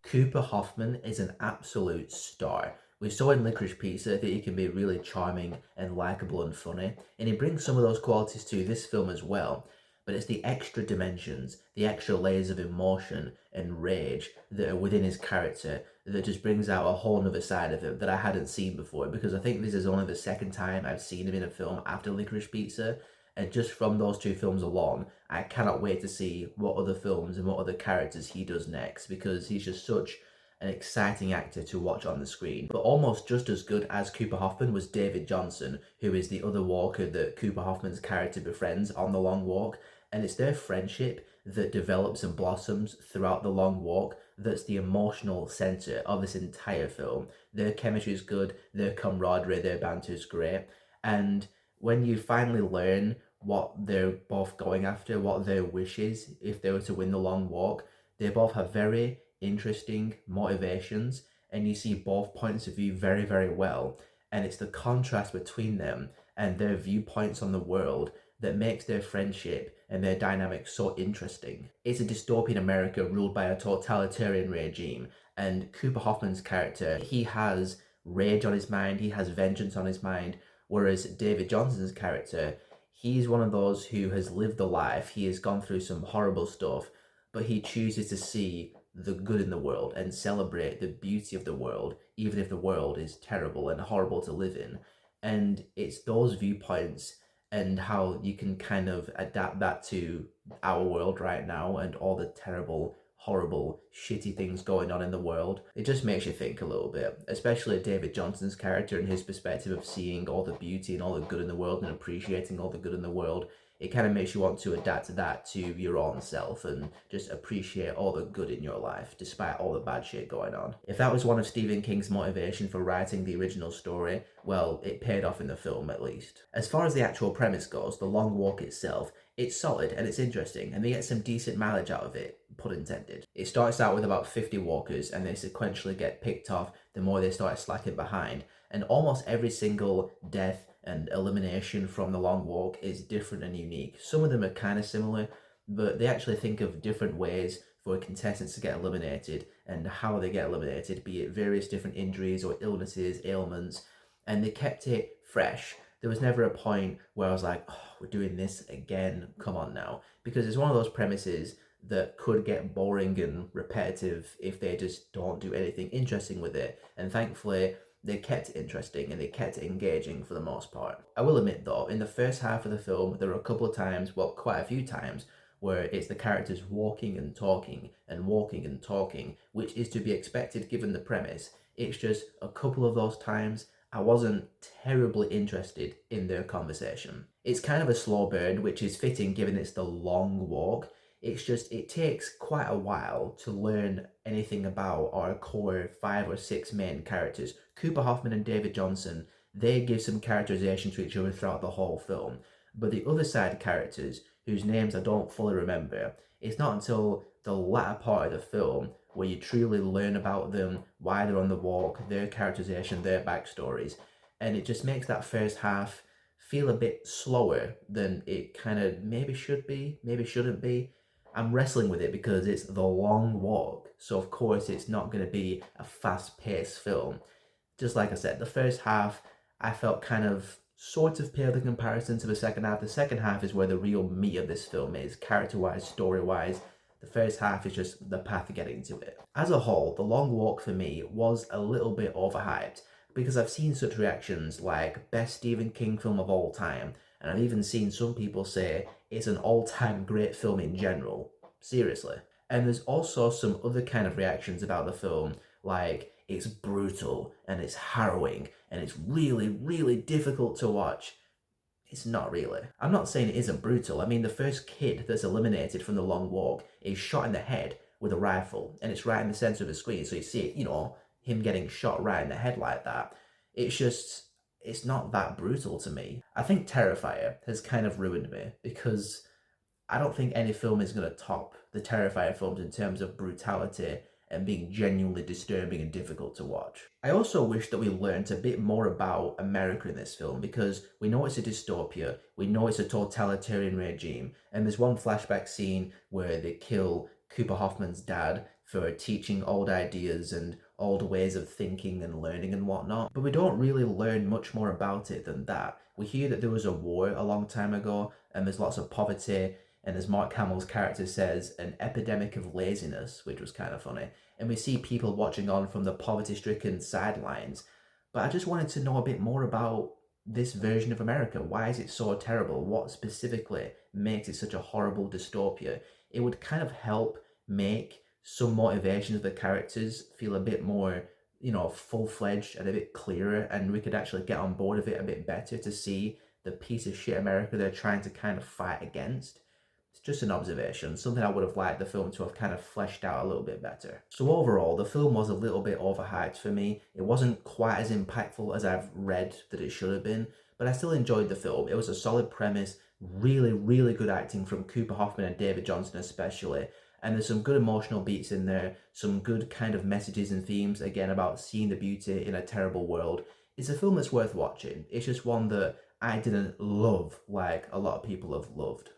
Cooper Hoffman is an absolute star. We saw in Licorice Pizza that he can be really charming and likable and funny, and he brings some of those qualities to this film as well. But it's the extra dimensions, the extra layers of emotion and rage that are within his character that just brings out a whole nother side of him that I hadn't seen before. Because I think this is only the second time I've seen him in a film after Licorice Pizza, and just from those two films alone, I cannot wait to see what other films and what other characters he does next because he's just such an exciting actor to watch on the screen. But almost just as good as Cooper Hoffman was David Johnson, who is the other walker that Cooper Hoffman's character befriends on the long walk. And it's their friendship that develops and blossoms throughout the long walk that's the emotional center of this entire film. Their chemistry is good, their camaraderie, their banter is great. And when you finally learn what they're both going after, what their wish is, if they were to win the long walk, they both have very interesting motivations, and you see both points of view very, very well. And it's the contrast between them and their viewpoints on the world that makes their friendship and their dynamic so interesting. It's a dystopian America ruled by a totalitarian regime, and Cooper Hoffman's character, he has rage on his mind, he has vengeance on his mind, whereas David Johnson's character, he's one of those who has lived a life, he has gone through some horrible stuff, but he chooses to see the good in the world and celebrate the beauty of the world, even if the world is terrible and horrible to live in. And it's those viewpoints and how you can kind of adapt that to our world right now and all the terrible, horrible, shitty things going on in the world. It just makes you think a little bit, especially David Johnson's character and his perspective of seeing all the beauty and all the good in the world and appreciating all the good in the world. It kind of makes you want to adapt that to your own self and just appreciate all the good in your life, despite all the bad shit going on. If that was one of Stephen King's motivation for writing the original story, well, it paid off in the film at least. As far as the actual premise goes, The Long Walk itself, it's solid and it's interesting, and they get some decent mileage out of it, pun intended. It starts out with about 50 walkers, and they sequentially get picked off the more they start slacking behind, and almost every single death and elimination from the long walk is different and unique. Some of them are kind of similar, but they actually think of different ways for contestants to get eliminated and how they get eliminated, be it various different injuries or illnesses, ailments, and they kept it fresh. There was never a point where I was like, oh, we're doing this again, come on now. Because it's one of those premises that could get boring and repetitive if they just don't do anything interesting with it. And thankfully, they kept it interesting and they kept it engaging for the most part. I will admit though, in the first half of the film, there were a couple of times, well, quite a few times, where it's the characters walking and talking and walking and talking, which is to be expected given the premise. It's just a couple of those times I wasn't terribly interested in their conversation. It's kind of a slow burn, which is fitting given it's the long walk. It's just, it takes quite a while to learn anything about our core 5 or 6 main characters. Cooper Hoffman and David Johnson, they give some characterization to each other throughout the whole film. But the other side characters, whose names I don't fully remember, it's not until the latter part of the film where you truly learn about them, why they're on the walk, their characterization, their backstories. And it just makes that first half feel a bit slower than it kind of maybe should be, maybe shouldn't be. I'm wrestling with it because it's the long walk, so of course it's not going to be a fast-paced film. Just like I said, the first half I felt kind of sort of pale in comparison to the second half. The second half is where the real meat of this film is, character-wise, story-wise. The first half is just the path to getting to it. As a whole, The Long Walk for me was a little bit overhyped because I've seen such reactions like best Stephen King film of all time, and I've even seen some people say it's an all-time great film in general. Seriously. And there's also some other kind of reactions about the film, like it's brutal and it's harrowing and it's really, really difficult to watch. It's not really. I'm not saying it isn't brutal. I mean, the first kid that's eliminated from the long walk is shot in the head with a rifle, and it's right in the center of the screen, so you see it, him getting shot right in the head like that. It's just, it's not that brutal to me. I think Terrifier has kind of ruined me because I don't think any film is going to top the Terrifier films in terms of brutality and being genuinely disturbing and difficult to watch. I also wish that we learned a bit more about America in this film because we know it's a dystopia, we know it's a totalitarian regime, and there's one flashback scene where they kill Cooper Hoffman's dad for teaching old ideas and old ways of thinking and learning and whatnot. But we don't really learn much more about it than that. We hear that there was a war a long time ago, and there's lots of poverty, and as Mark Hamill's character says, an epidemic of laziness, which was kind of funny. And we see people watching on from the poverty-stricken sidelines. But I just wanted to know a bit more about this version of America. Why is it so terrible? What specifically makes it such a horrible dystopia? It would kind of help make some motivations of the characters feel a bit more, full-fledged and a bit clearer, and we could actually get on board of it a bit better to see the piece of shit America they're trying to kind of fight against. It's just an observation, something I would have liked the film to have kind of fleshed out a little bit better. So overall, the film was a little bit overhyped for me. It wasn't quite as impactful as I've read that it should have been, but I still enjoyed the film. It was a solid premise, really, really good acting from Cooper Hoffman and David Johnson especially, and there's some good emotional beats in there, some good kind of messages and themes, again, about seeing the beauty in a terrible world. It's a film that's worth watching. It's just one that I didn't love like a lot of people have loved.